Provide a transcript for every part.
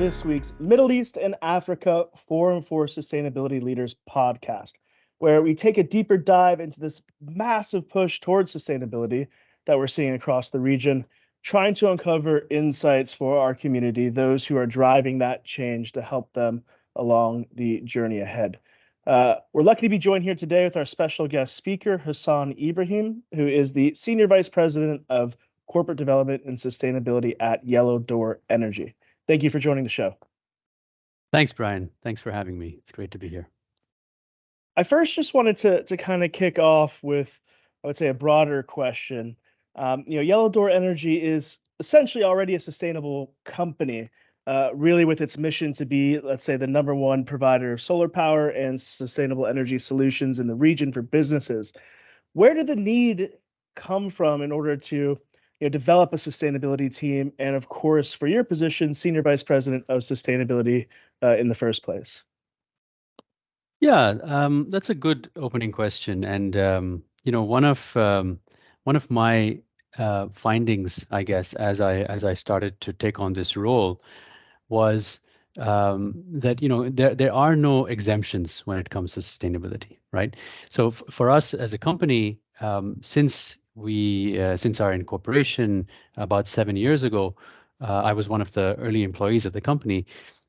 this week's Middle East and Africa Forum for Sustainability Leaders podcast, where we take a deeper dive into this massive push towards sustainability that we're seeing across the region, trying to uncover insights for our community, those who are driving that change to help them along the journey ahead. We're lucky to be joined here today with our special guest speaker, Hassan Ibrahim, who is the Senior Vice President of Corporate Development and Sustainability at Yellow Door Energy. Thank you for joining the show. Thanks, Brian. Thanks for having me. It's great to be here. I first just wanted to kind of kick off with, I would say, a broader question. Yellow Door Energy is essentially already a sustainable company, really with its mission to be, let's say, the #1 provider of solar power and sustainable energy solutions in the region for businesses. Where did the need come from in order to develop a sustainability team, and of course, for your position, Senior Vice President of Sustainability in the first place? Yeah, that's a good opening question, and one of my findings, I guess, as I started to take on this role, was that there are no exemptions when it comes to sustainability, right? So for us as a company, since our incorporation about 7 years ago, I was one of the early employees of the company.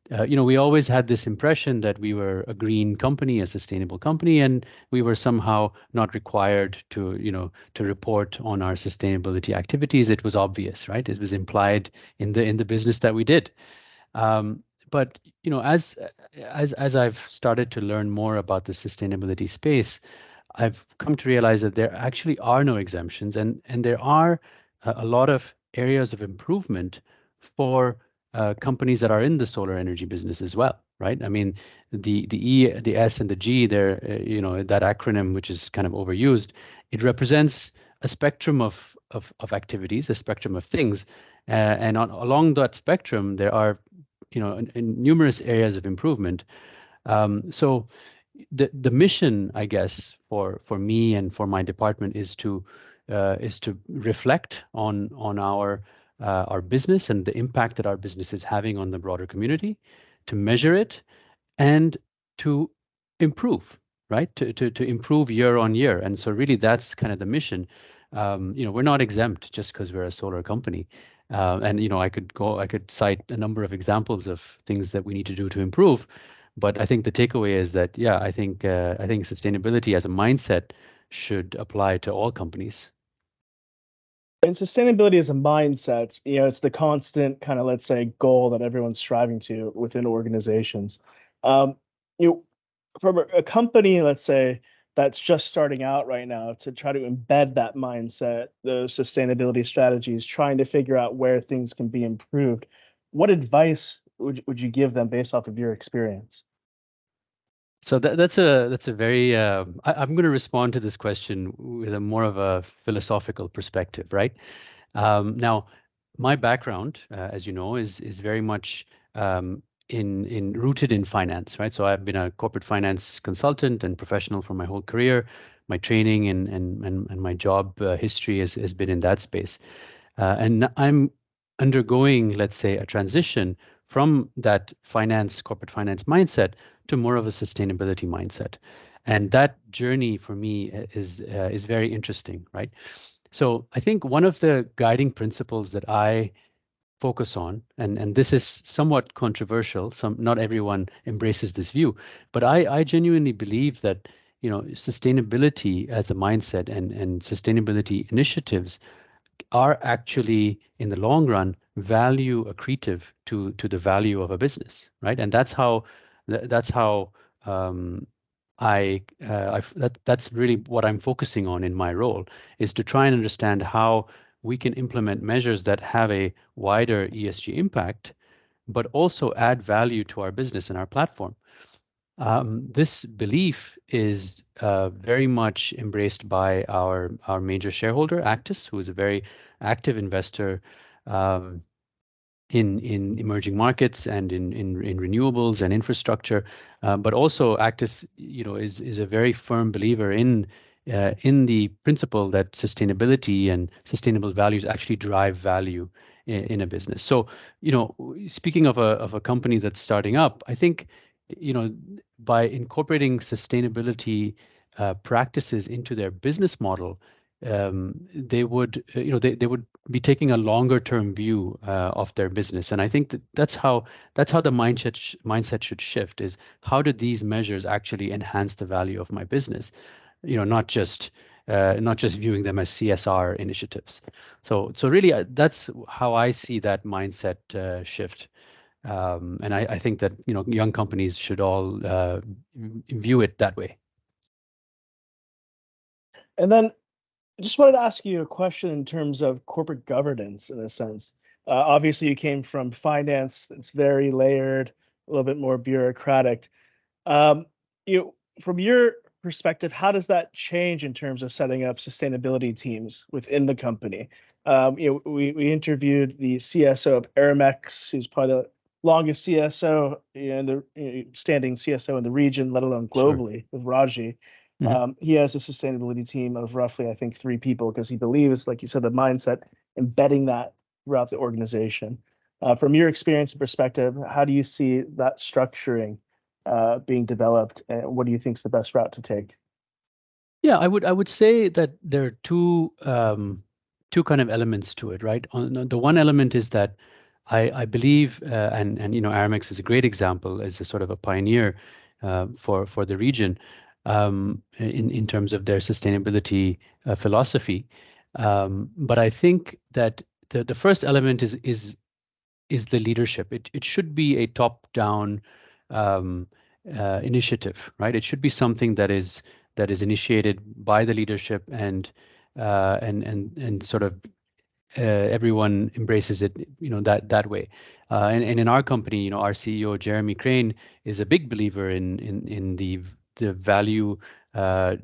We always had this impression that we were a green company, a sustainable company, and we were somehow not required to report on our sustainability activities. It was obvious, right? It was implied in the business that we did. But as I've started to learn more about the sustainability space, I've come to realize that there actually are no exemptions, and there are a lot of areas of improvement for companies that are in the solar energy business as well, right? I mean, the E, the S, and the G there, that acronym, which is kind of overused, it represents a spectrum of activities, a spectrum of things, and along that spectrum, there are in numerous areas of improvement. So the mission, I guess, for me and for my department is to reflect on our business and the impact that our business is having on the broader community, to measure it, and to improve, right? To improve year on year. And so really that's kind of the mission. We're not exempt just because we're a solar company. And I could cite a number of examples of things that we need to do to improve. But I think the takeaway is that, yeah, I think sustainability as a mindset should apply to all companies. And sustainability as a mindset, it's the constant kind of, let's say, goal that everyone's striving to within organizations. From a company, let's say, that's just starting out right now, to try to embed that mindset, those sustainability strategies, trying to figure out where things can be improved, what advice would you give them based off of your experience? So that's a very I'm going to respond to this question with a more of a philosophical perspective, right? Now, my background, as you know, is very much rooted in finance, right? So I've been a corporate finance consultant and professional for my whole career. My training and my job history has been in that space, and I'm undergoing, let's say, a transition from that corporate finance mindset to more of a sustainability mindset. And that journey for me is very interesting, right? So I think one of the guiding principles that I focus on, and this is somewhat controversial, not everyone embraces this view, but I genuinely believe that sustainability as a mindset and sustainability initiatives are actually, in the long run, value accretive to the value of a business, right? And that's how that's really what I'm focusing on in my role, is to try and understand how we can implement measures that have a wider ESG impact, but also add value to our business and our platform. This belief is very much embraced by our major shareholder, Actis, who is a very active investor in emerging markets and in renewables and infrastructure. But also Actis, is a very firm believer in in the principle that sustainability and sustainable values actually drive value in a business. So, speaking of a company that's starting up, I think, by incorporating sustainability practices into their business model, they would, they would be taking a longer term view of their business. And I think that's how the mindset should shift, is how do these measures actually enhance the value of my business? Not just viewing them as CSR initiatives. So really, that's how I see that mindset shift. And I think that young companies should all view it that way. And then I just wanted to ask you a question in terms of corporate governance, in a sense. Obviously, you came from finance; it's very layered, a little bit more bureaucratic. Um, from your perspective, how does that change in terms of setting up sustainability teams within the company? We interviewed the CSO of Aramex, who's probably the longest CSO and the standing CSO in the region, let alone Sure. globally, with Raji. Mhm. He has a sustainability team of roughly, I think, 3 people, because he believes, like you said, the mindset, embedding that throughout the organization. From your experience and perspective, how do you see that structuring being developed, and what do you think is the best route to take? Yeah, I would say that there are two kind of elements to it, right? The one element is that I believe, and Aramex is a great example as a sort of a pioneer for the region in terms of their sustainability philosophy. But I think that the first element is the leadership. It should be a top-down um, initiative, right? It should be something that is initiated by the leadership, and sort of everyone embraces it, that way. And in our company, our CEO Jeremy Crane is a big believer in the value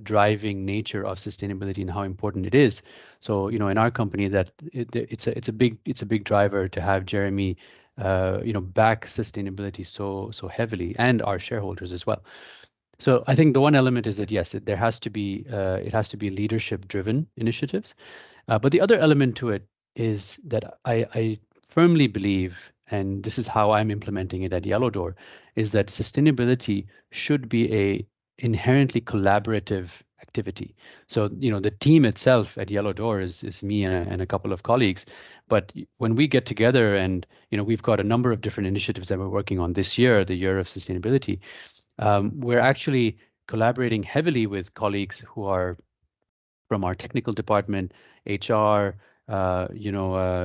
driving nature of sustainability and how important it is. So, in our company, that it's a big driver to have Jeremy, back sustainability so heavily, and our shareholders as well. So I think the one element is that yes, it has to be leadership driven initiatives. But the other element to it is that I firmly believe, and this is how I'm implementing it at Yellow Door, is that sustainability should be a inherently collaborative activity. So, the team itself at Yellow Door is me and a couple of colleagues. But when we get together, and, we've got a number of different initiatives that we're working on this year, the year of sustainability, we're actually collaborating heavily with colleagues who are from our technical department, HR,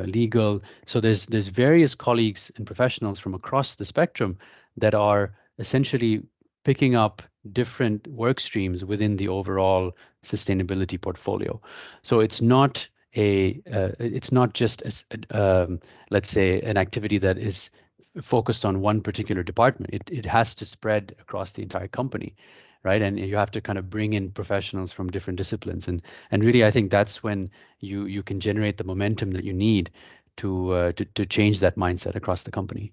legal. So there's various colleagues and professionals from across the spectrum that are essentially picking up different work streams within the overall sustainability portfolio. So it's not just let's say an activity that is focused on one particular department. It has to spread across the entire company, right? And you have to kind of bring in professionals from different disciplines, and really, I think that's when you can generate the momentum that you need to change that mindset across the company.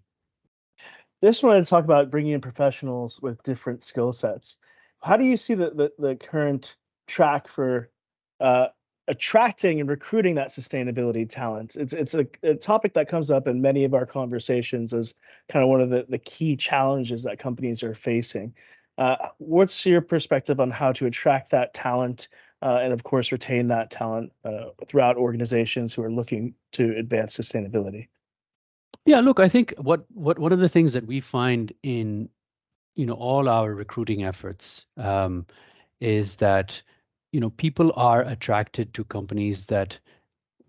This one, I talk about bringing in professionals with different skill sets. How do you see the current track for uh, attracting and recruiting that sustainability talent? It's a topic that comes up in many of our conversations as kind of one of the key challenges that companies are facing. What's your perspective on how to attract that talent, and of course retain that talent throughout organizations who are looking to advance sustainability? Yeah, look, I think what one of the things that we find in all our recruiting efforts is that people are attracted to companies that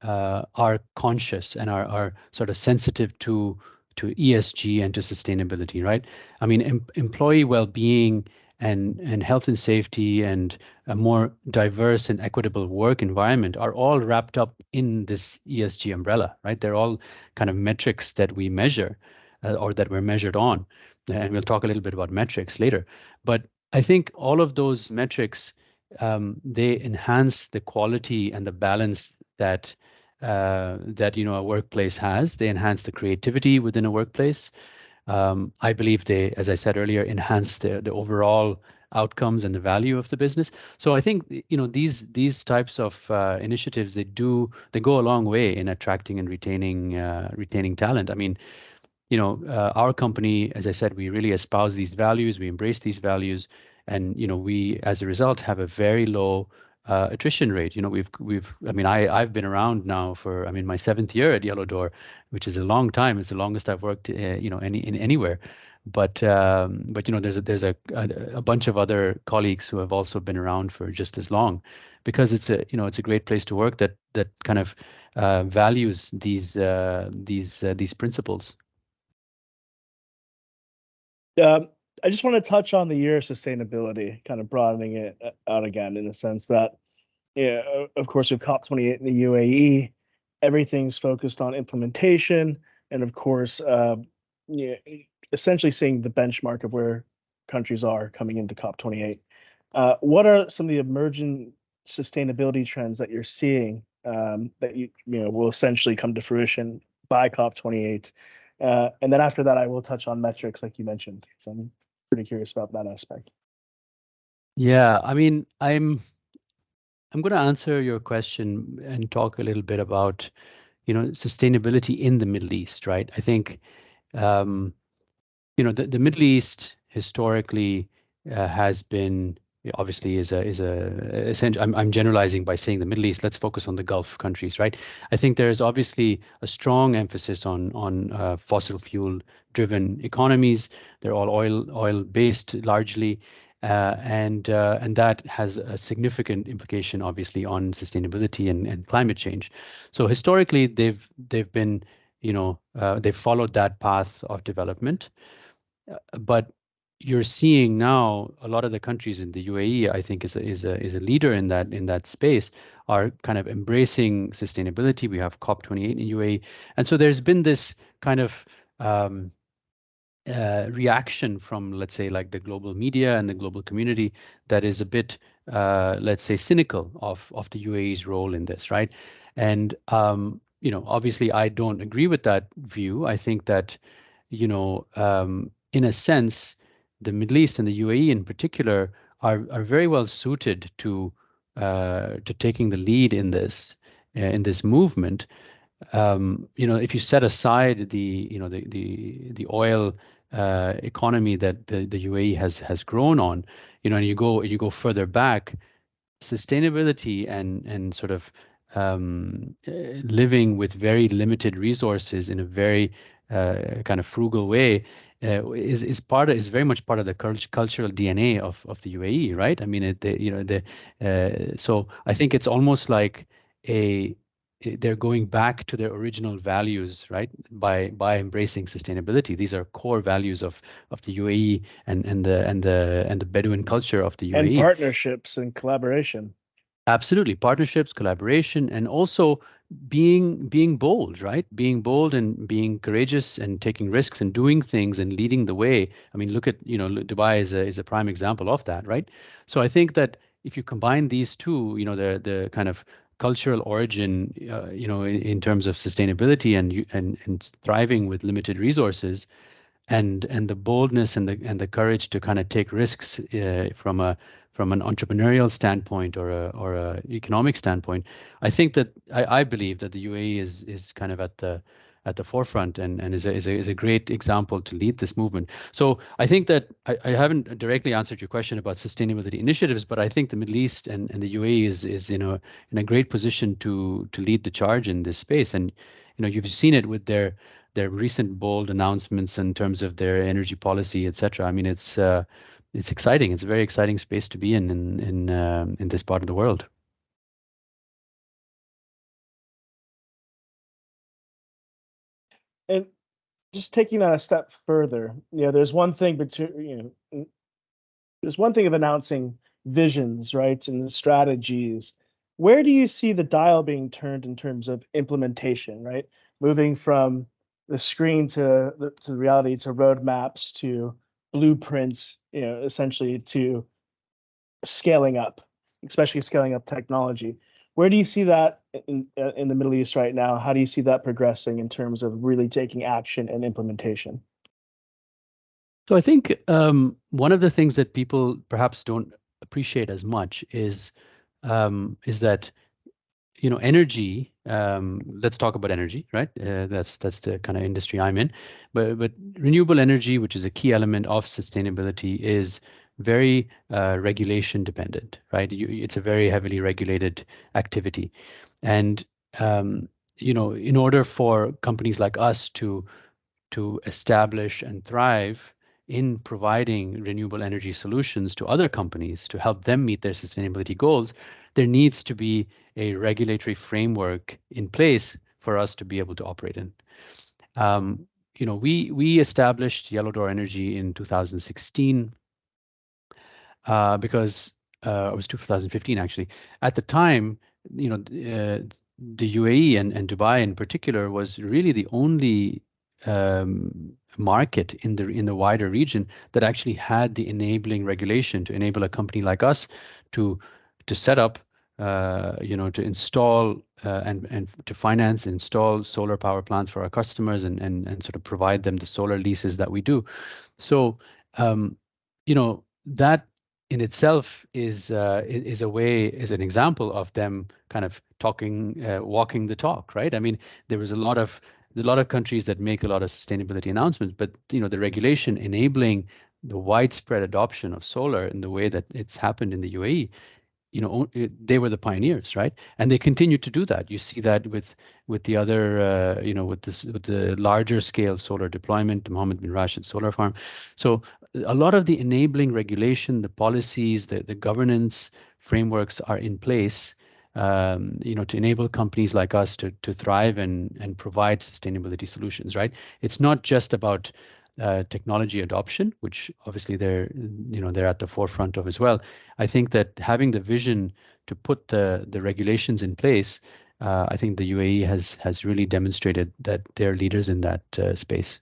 are conscious and are sort of sensitive to ESG and to sustainability, right? I mean, employee well-being and health and safety and a more diverse and equitable work environment are all wrapped up in this ESG umbrella, right? They're all kind of metrics that we measure, or that we're measured on. And we'll talk a little bit about metrics later. But I think all of those metrics, they enhance the quality and the balance that a workplace has. They enhance the creativity within a workplace. I believe they, as I said earlier, enhance the overall outcomes and the value of the business. So I think, these types of initiatives, they go a long way in attracting and retaining talent. I mean, our company, as I said, we really espouse these values, we embrace these values, and we, as a result, have a very low attrition rate. I mean, I've been around now for, I mean, my 7th year at Yellow Door, which is a long time. It's the longest I've worked, anywhere. But there's a bunch of other colleagues who have also been around for just as long, because it's a great place to work that kind of values these principles. I just want to touch on the year of sustainability, kind of broadening it out again, in the sense that, of course, with COP28 in the UAE, everything's focused on implementation, and of course, essentially seeing the benchmark of where countries are coming into COP28. What are some of the emerging sustainability trends that you're seeing, that will essentially come to fruition by COP28? And then after that, I will touch on metrics like you mentioned. So I'm pretty curious about that aspect. Yeah, I mean, I'm going to answer your question and talk a little bit about, sustainability in the Middle East, right? I think, the Middle East historically has been, obviously, essentially, I'm generalizing by saying the Middle East. Let's focus on the Gulf countries, right? I think there is obviously a strong emphasis on fossil fuel driven economies. They're all oil based largely. And that has a significant implication, obviously, on sustainability and climate change. So historically, they've been, they've followed that path of development. But you're seeing now a lot of the countries in the UAE, I think, is a leader in that space, are kind of embracing sustainability. We have COP28 in UAE, and so there's been this kind of reaction from, let's say, like the global media and the global community, that is a bit, let's say, cynical of the UAE's role in this, right? And obviously, I don't agree with that view. I think that, in a sense, the Middle East and the UAE in particular are very well suited to taking the lead in this movement. If you set aside the oil economy that the UAE has grown on, and you go further back, sustainability and sort of living with very limited resources in a very kind of frugal way is very much part of the cultural DNA of the UAE, right? I mean, so I think it's almost like they're going back to their original values, right? By embracing sustainability. These are core values of the UAE and the Bedouin culture of the UAE. And partnerships and collaboration. Absolutely. Partnerships, collaboration, and also being bold, right? Being bold and being courageous and taking risks and doing things and leading the way. I mean, look at, Dubai is a prime example of that, right? So I think that if you combine these two, the kind of cultural origin, in terms of sustainability and thriving with limited resources, and the boldness and the courage to kind of take risks from an entrepreneurial standpoint or a economic standpoint, I think that I believe that the UAE is kind of at the forefront and is a great example to lead this movement. So I think that I haven't directly answered your question about sustainability initiatives, but I think the Middle East and the UAE is in a great position to lead the charge in this space. And you've seen it with their recent bold announcements in terms of their energy policy, etc. I mean, it's exciting. It's a very exciting space to be in this part of the world. And just taking that a step further, there's one thing there's one thing of announcing visions, right, and the strategies. Where do you see the dial being turned in terms of implementation, right? Moving from the screen to the reality, to roadmaps, to blueprints, essentially to scaling up, especially scaling up technology. Where do you see that in the Middle East right now? How do you see that progressing in terms of really taking action and implementation? So I think one of the things that people perhaps don't appreciate as much is that energy. Let's talk about energy, right? That's the kind of industry I'm in. But renewable energy, which is a key element of sustainability, is very regulation dependent, right? It's a very heavily regulated activity, and in order for companies like us to establish and thrive in providing renewable energy solutions to other companies to help them meet their sustainability goals, there needs to be a regulatory framework in place for us to be able to operate in. We established Yellow Door Energy in 2016 because it was 2015 actually. At the time, the UAE and Dubai in particular was really the only market in the wider region that actually had the enabling regulation to enable a company like us to set up, to install and to finance, install solar power plants for our customers and sort of provide them the solar leases that we do. So, that in itself is an example of them kind of walking the talk, right? I mean, there was a lot of countries that make a lot of sustainability announcements, but the regulation enabling the widespread adoption of solar in the way that it's happened in the UAE, they were the pioneers, right? And they continue to do that. You see that with the other, with the larger scale solar deployment, the Mohammed bin Rashid solar farm. So a lot of the enabling regulation, the policies, the governance frameworks are in place, to enable companies like us to thrive and provide sustainability solutions, right? It's not just about technology adoption, which obviously they're at the forefront of as well. I think that having the vision to put the regulations in place, I think the UAE has really demonstrated that they're leaders in that space.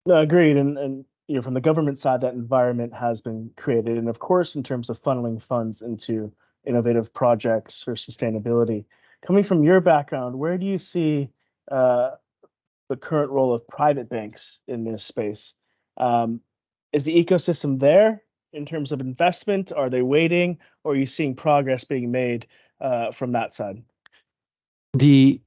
No, agreed. And from the government side, that environment has been created. And of course, in terms of funneling funds into innovative projects for sustainability, coming from your background, where do you see the current role of private banks in this space? Is the ecosystem there in terms of investment? Are they waiting, or are you seeing progress being made from that side? The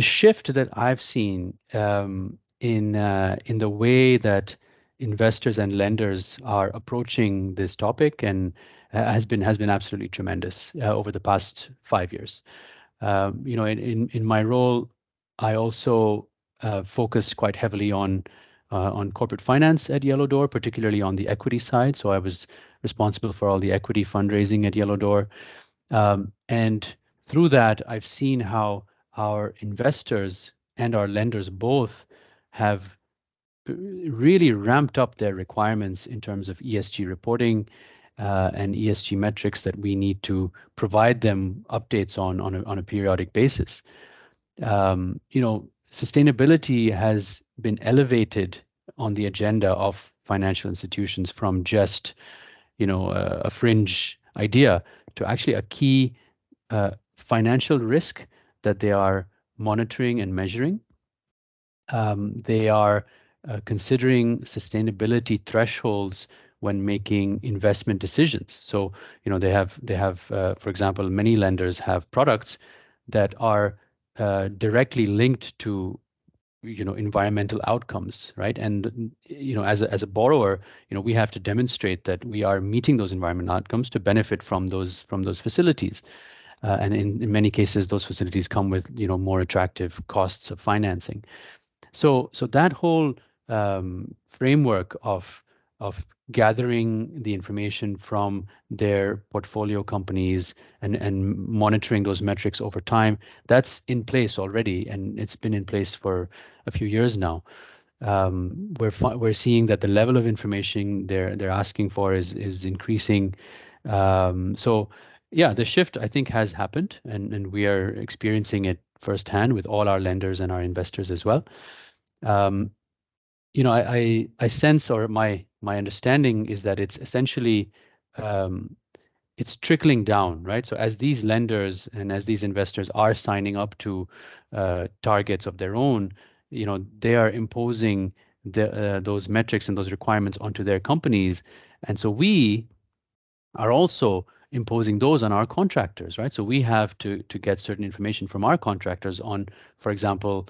shift that I've seen in the way that investors and lenders are approaching this topic and has been absolutely tremendous over the past 5 years. In my role, I also focused quite heavily on corporate finance at Yellow Door, particularly on the equity side. So I was responsible for all the equity fundraising at Yellow Door, and through that, I've seen how our investors and our lenders both have really ramped up their requirements in terms of ESG reporting and ESG metrics that we need to provide them updates on a periodic basis. Sustainability has been elevated on the agenda of financial institutions from just a fringe idea to actually a key financial risk that they are monitoring and measuring. They are considering sustainability thresholds when making investment decisions. So, for example, many lenders have products that are directly linked to environmental outcomes, right? And as a borrower, we have to demonstrate that we are meeting those environmental outcomes to benefit from those facilities. And in many cases, those facilities come with more attractive costs of financing. So that whole framework of gathering the information from their portfolio companies and monitoring those metrics over time, that's in place already, and it's been in place for a few years now. We're seeing that the level of information they're asking for is increasing. So yeah, the shift I think has happened, and we are experiencing it firsthand with all our lenders and our investors as well. I sense, or my understanding is that it's essentially it's trickling down, right? So as these lenders and as these investors are signing up to targets of their own, they are imposing those metrics and those requirements onto their companies. And so we are also imposing those on our contractors, right? So we have to get certain information from our contractors on, for example,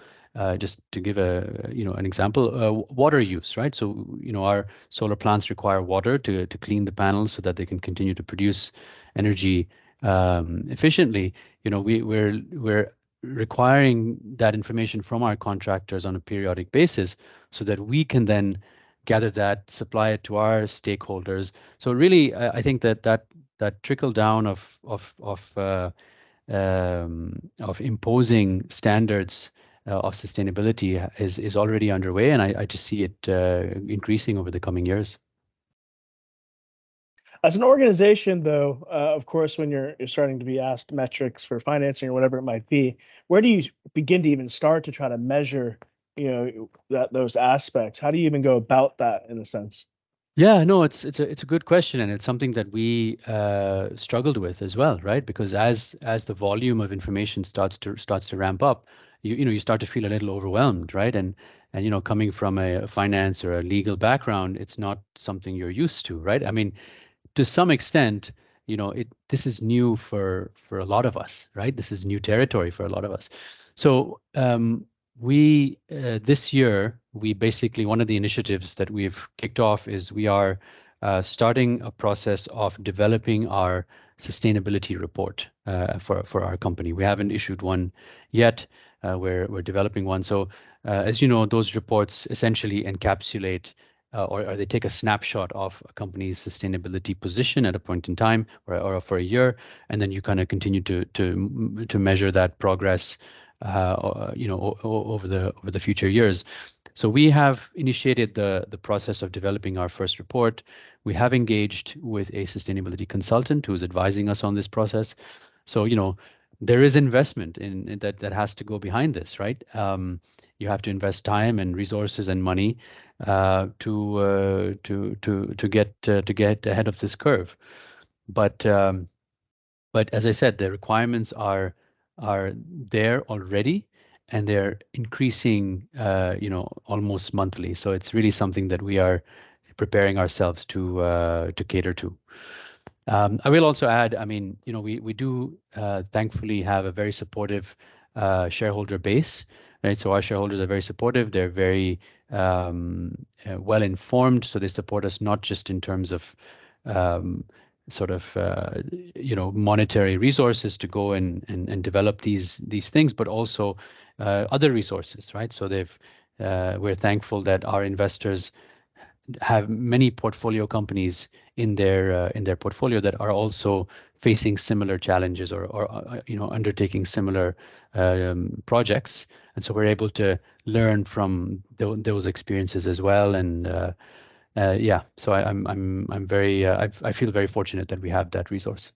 just to give an example, water use, right? So our solar plants require water to clean the panels so that they can continue to produce energy efficiently. We're requiring that information from our contractors on a periodic basis so that we can then gather that, supply it to our stakeholders. So really, I think that trickle down of imposing standards of sustainability is already underway, and I just see it increasing over the coming years. As an organization, though, of course, when you're starting to be asked metrics for financing or whatever it might be, where do you begin to even start to try to measure, those aspects? How do you even go about that in a sense? Yeah, no, it's a good question, and it's something that we struggled with as well, right? Because as the volume of information starts to ramp up, you start to feel a little overwhelmed, right? And coming from a finance or a legal background, it's not something you're used to, right? I mean, to some extent, this is new for a lot of us, right? This is new territory for a lot of us. So we this year, we basically, one of the initiatives that we've kicked off is we are starting a process of developing our sustainability report for our company. We haven't issued one yet. We're developing one. So as you know, those reports essentially encapsulate or they take a snapshot of a company's sustainability position at a point in time or for a year, and then you kind of continue to measure that progress over the future years. So we have initiated the process of developing our first report. We have engaged with a sustainability consultant who is advising us on this process. So there is investment in that has to go behind this, right? You have to invest time and resources and money to get ahead of this curve. But as I said, the requirements are there already, and they're increasing, almost monthly. So it's really something that we are preparing ourselves to cater to. I will also add, I mean, we do thankfully have a very supportive shareholder base, right? So our shareholders are very supportive. They're very well informed. So they support us not just in terms of sort of monetary resources to go and develop these things, but also other resources, right? So we're thankful that our investors have many portfolio companies in their portfolio that are also facing similar challenges or undertaking similar projects, and so we're able to learn from those experiences as well. And yeah, so I'm very I feel very fortunate that we have that resource.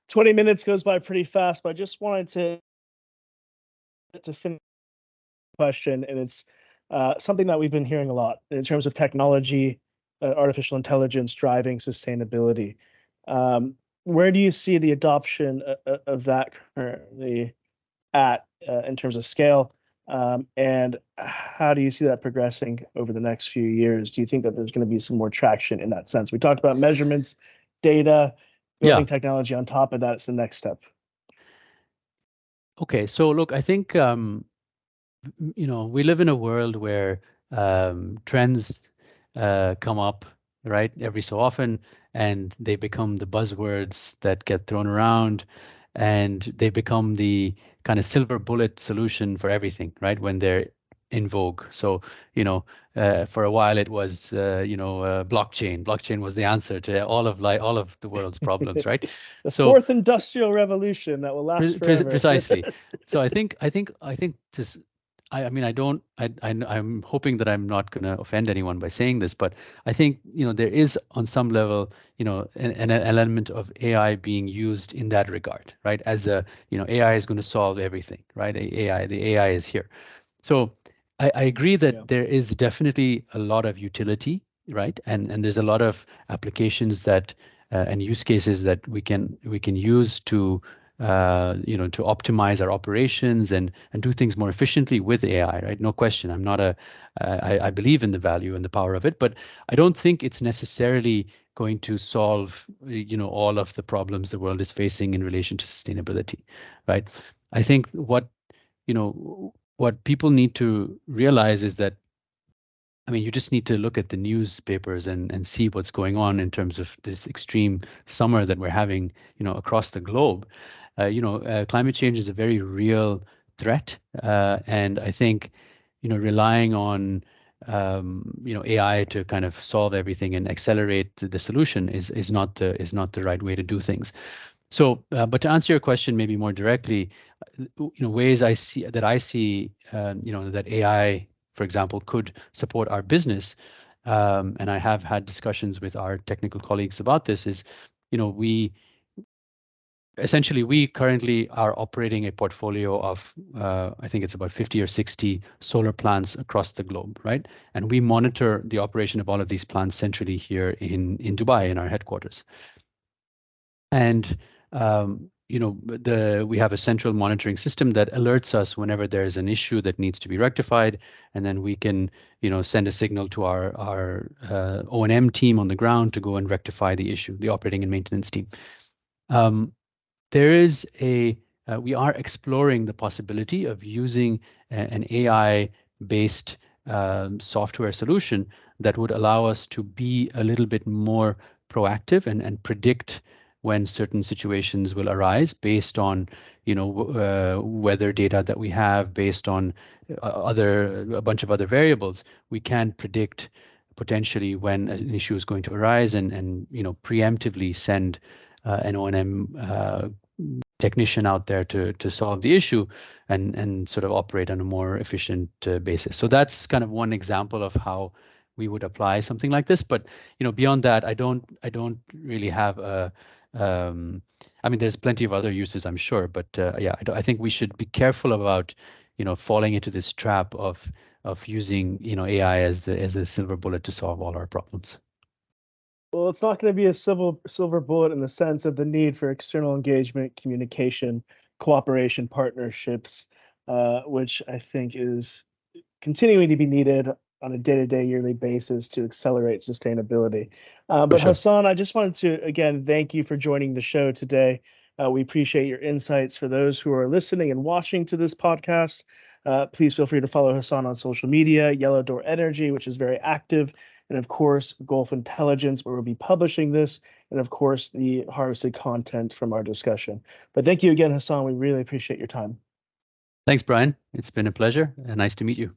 20 minutes goes by pretty fast, but I just wanted to finish the question, and it's something that we've been hearing a lot in terms of technology, artificial intelligence driving sustainability. Where do you see the adoption of that currently at in terms of scale? And how do you see that progressing over the next few years? Do you think that there's going to be some more traction in that sense? We talked about measurements, data, building technology on top of that. It's the next step. Okay, so look, I think we live in a world where trends come up, right, every so often, and they become the buzzwords that get thrown around, and they become the kind of silver bullet solution for everything, right, when they're in vogue. So, for a while it was, blockchain. Blockchain was the answer to all of the world's problems, right? The fourth industrial revolution that will last forever. Precisely. So I think this. I mean, I'm hoping that I'm not going to offend anyone by saying this, but I think, there is on some level, an element of AI being used in that regard, right? As AI is going to solve everything, right? The AI is here. So I agree that there is definitely a lot of utility, right? And there's a lot of applications that and use cases that we can use to to optimize our operations and do things more efficiently with AI, right? No question. I believe in the value and the power of it, but I don't think it's necessarily going to solve, all of the problems the world is facing in relation to sustainability, right? I think what people need to realize is that, I mean, you just need to look at the newspapers and see what's going on in terms of this extreme summer that we're having, across the globe. Climate change is a very real threat, and I think, relying on AI to kind of solve everything and accelerate the solution is not the right way to do things. So, but to answer your question maybe more directly, ways I see that AI, for example, could support our business, and I have had discussions with our technical colleagues about this. Is we essentially we currently are operating a portfolio of I think it's about 50 or 60 solar plants across the globe, right? And we monitor the operation of all of these plants centrally here in Dubai in our headquarters. And we have a central monitoring system that alerts us whenever there's an issue that needs to be rectified, and then we can send a signal to our O&M team on the ground to go and rectify the issue, the operating and maintenance team. There is we are exploring the possibility of using an AI-based software solution that would allow us to be a little bit more proactive and predict when certain situations will arise based on weather data that we have, based on a bunch of other variables. We can predict potentially when an issue is going to arise and preemptively send an O&M technician out there to solve the issue and sort of operate on a more efficient basis. So that's kind of one example of how we would apply something like this. But beyond that, I don't really have a I mean, there's plenty of other uses, I'm sure, but yeah, I think we should be careful about falling into this trap of using AI as the silver bullet to solve all our problems. Well, it's not going to be a silver bullet in the sense of the need for external engagement, communication, cooperation, partnerships, which I think is continuing to be needed on a day-to-day, yearly basis to accelerate sustainability. But sure. Hassan, I just wanted to again thank you for joining the show today. We appreciate your insights. For those who are listening and watching to this podcast, please feel free to follow Hassan on social media, Yellow Door Energy, which is very active, and of course, Gulf Intelligence, where we'll be publishing this, and of course, the harvested content from our discussion. But thank you again, Hassan. We really appreciate your time. Thanks, Brian. It's been a pleasure and nice to meet you.